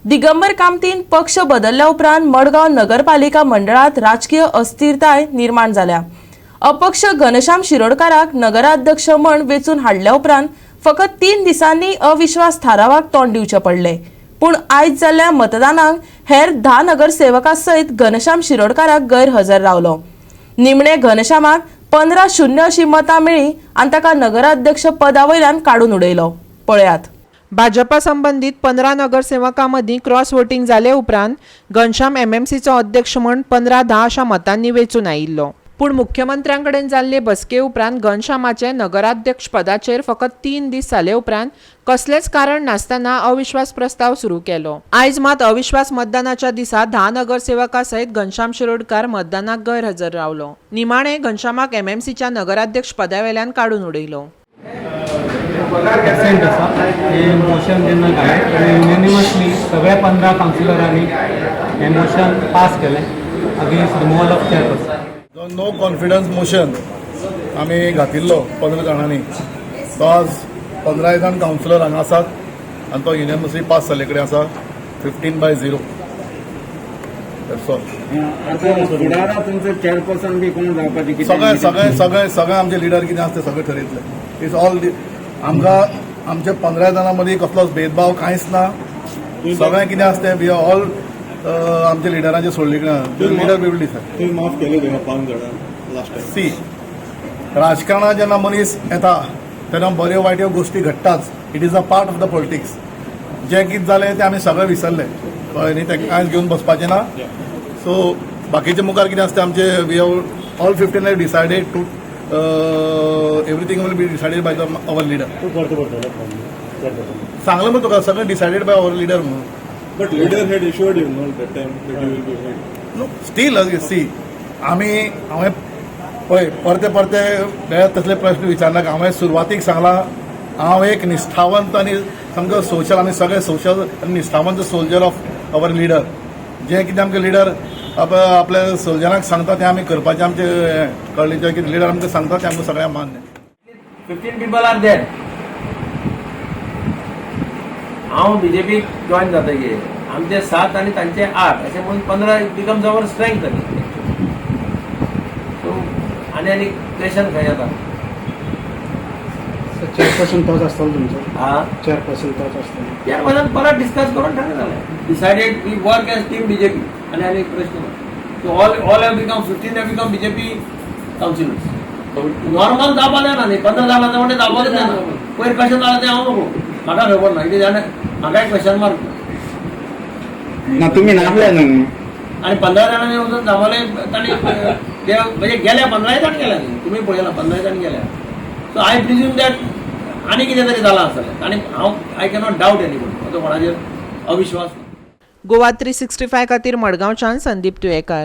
दिगंबर कामतीन पक्ष बदलल्या उपरांत मडगांव नगरपालिका मंडळात राजकीय अस्थिरताय निर्माण जाल्या। अपक्ष घनश्याम शिरोडकाराक नगराध्यक्ष म्हण वेचून हाडल्या उपरांत फकत 3 दिसांनी अविश्वास थारावाक तोंड दिवचे पडले। पूण आयज जाल्ल्या मतदानाक हेर 10 नगरसेवकां सयत घनश्याम शिरोडकाराक गैरहजर रावलो। निमणे घनश्यामाक 15-0 अशी मतां मेळ्ळी आनी ताका नगराध्यक्ष पदावयल्यान काडून उडयलो। पळयात। भाजपा संबंधित 15 नगरसेवकांमदी क्रॉस वोटिंग जाले उपरांत घनश्याम एमएमसीचो अध्यक्ष म्हण 15-10 अशा मतांनी वेचून आयिल्लो। पूण मुख्यमंत्र्यांकडेन जाल्ले बसके उपरांत घनश्यामाचे नगराध्यक्ष पदाचेर फकत 3 दीस जाले उपरांत कसलेच कारण नासतना अविश्वास प्रस्ताव सुरू केलो। आयज मात अविश्वास मतदानाच्या दिसा 10 नगरसेवकां सयत घनश्याम शिरोडकार मतदानाक गैरहजर रावलो। निमाणे घनश्यामाक एमएमसीच्या नगराध्यक्ष पदावेल्यान काडून उडयलो। पर्सेंट आसा हे मोशन जेन्ना घालें युनिनिमसली सगळ्या 15 कावन्सिलरांनी हे मोशन पास केलें अगेन्स्ट रिमूवल ऑफ चेअरपर्सन। जो नो कॉन्फिडन्स मोशन आमी घातिल्लो 15 जाणांनी तो आज 15 जाण कावन्सिलर हांगा आसात आनी तो युनिनिमसली पास जाल्ले कडेन आसा 15/0। सगळे आमचे लिडर कितें आसा ते सगळे ठरयतले। इट्स ऑल आमकां आमच्या 15 जाणां मदीं कसलोच भेदभाव कांयच ना। सगळें कितें आसा तें वी ऑल आमच्या लिडरांचे सोडले लिडर बी डिसायड माफ केले 5 जाणां लास्ट टायम। सी राजकारणात जेन्ना मनीस येता तेन्ना बऱ्यो वायट्यो गोश्टी घडटाच। It is a part of the politics. जें कितें जालें तें आमी सगळे विसरले कळ्ळें न्ही, तें कांयच घेवन बसपाचें ना। सो बाकीचे मुखार कितें आसता आमचे we have all 15 have decided to everything will be decided by our leader. सांगलें मग तुका सगळें डिसायडेड बाय अवर लिडर म्हणून। But leader had assured him that time that he will be made. No, still सी हांवें पळय परते तसले प्रश्न विचारनाका। हांवें सुरवातीक सांगलां हांव एक निश्ठावंत आनी सामको सोशल आमी सगळे सोशल आनी निश्ठावंत सोल्जर ऑफ अवर लिडर। जें कितें आमचे लिडर आपल्या सोल्जरांक सांगता तें आमी करपाचें आमचें कळ्ळें। जें कितें लिडर आमकां सांगता तें आमकां सगळ्यांक मान्य। 15 people are there. हांव बीजेपी जॉइन जातकीर आमचे 7 आनी तांचे 8 अशें म्हणून 15 बिकम्स अवर स्ट्रेंथ जाली। सो आनी क्वेश्चन खंय येता? चेअरपर्सन तोच आसतलो तुमचो? हां, चेअरपर्सन तोच आसतलो। चेअरमॅनान परत डिस्कस करून ठरलें जालें। Decided we work as team BJP आनी प्रश्न ना। So all have become 15 have become BJP councillors. Normal दाबालें ना न्ही, 15 जाणांचे म्हणजे दाबोलें ना। पयर कशें जालें तें हांव नको, म्हाका खबर ना। कितें जालें म्हाका क्वेश्चन मार्क ना तुम्ही नासले न्हू आणि 15 जाणांनी वचून दामोलें तांणी ते म्हणजे गेल्या 15 जाण गेल्या न्ही, तुमी पळयलां 15 जाण गेल्या। सो आय प्रिज्यूम दॅट आनी कितें तरी जालां आसतलें आनी हांव आय कॅनॉट डावट एनीबडी, तो कोणाचेर अविश्वास ना। गोवा 365 खातीर मडगांवच्यान संदीप तुयेकार।